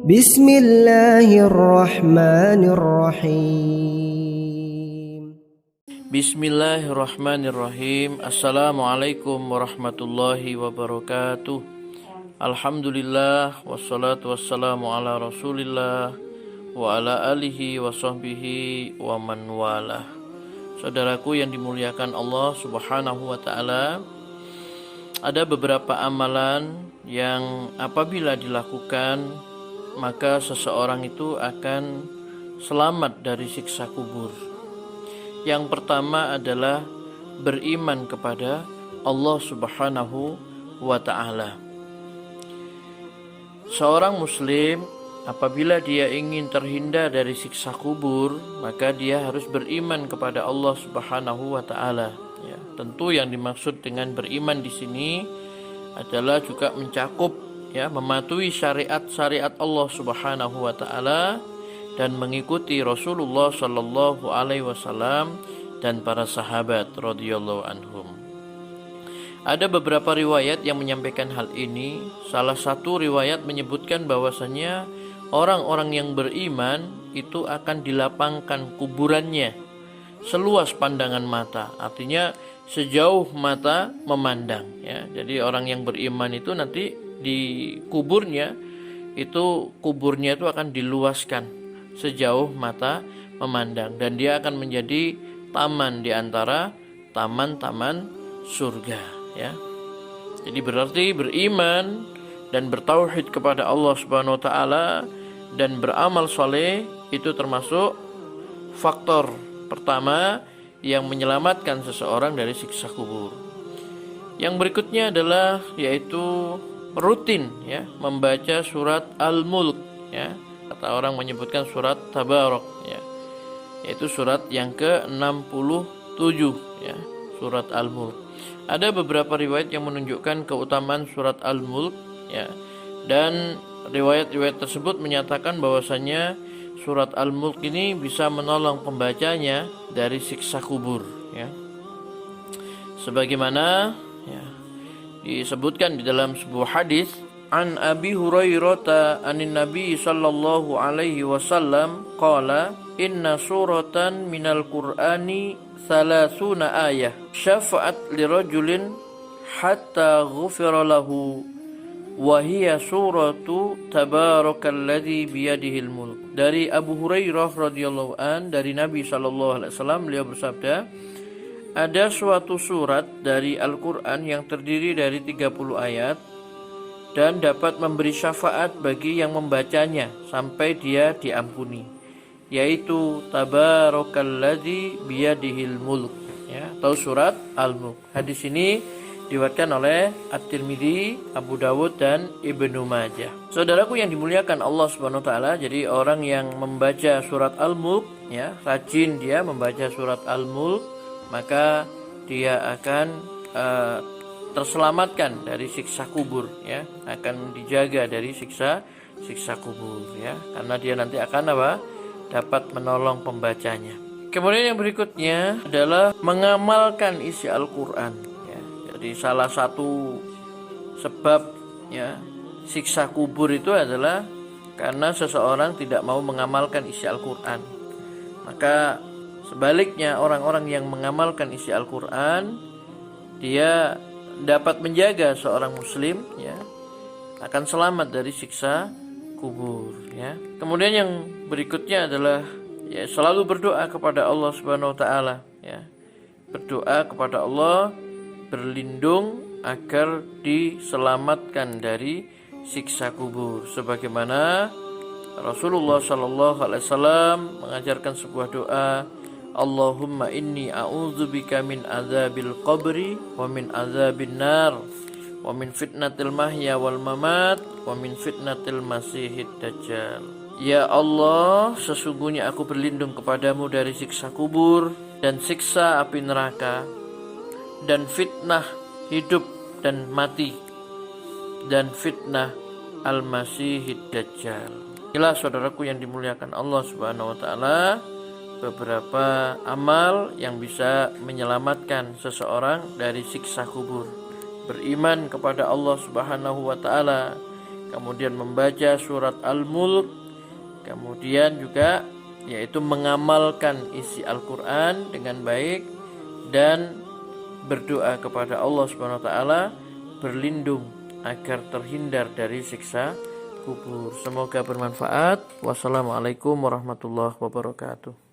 Bismillahirrahmanirrahim. Bismillahirrahmanirrahim. Assalamualaikum warahmatullahi wabarakatuh. Alhamdulillah wassalatu wassalamu ala Rasulillah wa ala alihi wa sahbihi wa man walah. Saudaraku yang dimuliakan Allah Subhanahu wa taala, ada beberapa amalan yang apabila dilakukan maka seseorang itu akan selamat dari siksa kubur. Yang pertama adalah beriman kepada Allah Subhanahu wa ta'ala. Seorang muslim apabila dia ingin terhindar dari siksa kubur, maka dia harus beriman kepada Allah Subhanahu wa ta'ala. Ya, tentu yang dimaksud dengan beriman di sini adalah juga mencakup mematuhi syariat-syariat Allah Subhanahu wa taala dan mengikuti Rasulullah sallallahu alaihi wasallam dan para sahabat radhiyallahu anhum. Ada beberapa riwayat yang menyampaikan hal ini. Salah satu riwayat menyebutkan bahwasanya orang-orang yang beriman itu akan dilapangkan kuburannya seluas pandangan mata. Artinya sejauh mata memandang, ya. Jadi orang yang beriman itu nanti di kuburnya itu akan diluaskan sejauh mata memandang, dan dia akan menjadi taman di antara taman-taman surga, ya. Jadi berarti beriman dan bertauhid kepada Allah Subhanahu wa taala dan beramal soleh itu termasuk faktor pertama yang menyelamatkan seseorang dari siksa kubur. Yang berikutnya adalah yaitu rutin, ya, membaca surat Al-Mulk, ya. Kata orang menyebutkan surat Tabarak, ya, yaitu surat yang ke-67, ya, surat Al-Mulk. Ada beberapa riwayat yang menunjukkan keutamaan surat Al-Mulk, ya, dan riwayat-riwayat tersebut menyatakan bahwasanya surat Al-Mulk ini bisa menolong pembacanya dari siksa kubur, ya. Sebagaimana, ya, disebutkan di dalam sebuah hadis, an Abi Hurairah anin Nabi sallallahu alaihi wasallam qala inna suratan minal Qur'ani 30 ayah syafa'at lirajulin hatta ghufira lahu wa hiya suratu tabarakalladzi biyadihil mulk. Dari Abu Hurairah radhiyallahu an, dari Nabi sallallahu alaihi wasallam, beliau bersabda, ada suatu surat dari Al-Quran yang terdiri dari 30 ayat dan dapat memberi syafaat bagi yang membacanya sampai dia diampuni, yaitu Tabarakalladzi biyadihil mulk, ya, atau surat Al-Mulk. Hadis ini diriwayatkan oleh At-Tirmidzi, Abu Dawud dan Ibnu Majah. Saudaraku yang dimuliakan Allah Subhanahu wa taala, jadi orang yang membaca surat Al-Mulk, ya, rajin dia membaca surat Al-Mulk, maka dia akan terselamatkan dari siksa kubur, ya, akan dijaga dari siksa kubur, ya, karena dia nanti akan dapat menolong pembacanya. Kemudian yang berikutnya adalah mengamalkan isi Al-Quran, ya. Jadi salah satu sebab, ya, siksa kubur itu adalah karena seseorang tidak mau mengamalkan isi Al-Quran. Maka sebaliknya, orang-orang yang mengamalkan isi Al-Quran, dia dapat menjaga seorang muslim, ya, akan selamat dari siksa kubur, ya. Kemudian yang berikutnya adalah, ya, selalu berdoa kepada Allah Subhanahu wa taala, ya. Berdoa kepada Allah, berlindung agar diselamatkan dari siksa kubur, sebagaimana Rasulullah sallallahu alaihi wasallam mengajarkan sebuah doa, Allahumma inni a'udzubika min azabil qabri wa min azabin nar wa min fitnatil mahya wal mamat wa min fitnatil masihid dajjal. Ya Allah, sesungguhnya aku berlindung kepadamu dari siksa kubur dan siksa api neraka dan fitnah hidup dan mati dan fitnah al-masihid dajjal. Inilah saudaraku yang dimuliakan Allah Subhanahu wa taala, beberapa amal yang bisa menyelamatkan seseorang dari siksa kubur. Beriman kepada Allah Subhanahu wa taala kemudian membaca surat Al-Mulk, kemudian juga yaitu mengamalkan isi Al-Quran dengan baik dan berdoa kepada Allah Subhanahu wa taala berlindung agar terhindar dari siksa kubur. Semoga bermanfaat. Wassalamualaikum warahmatullahi wabarakatuh.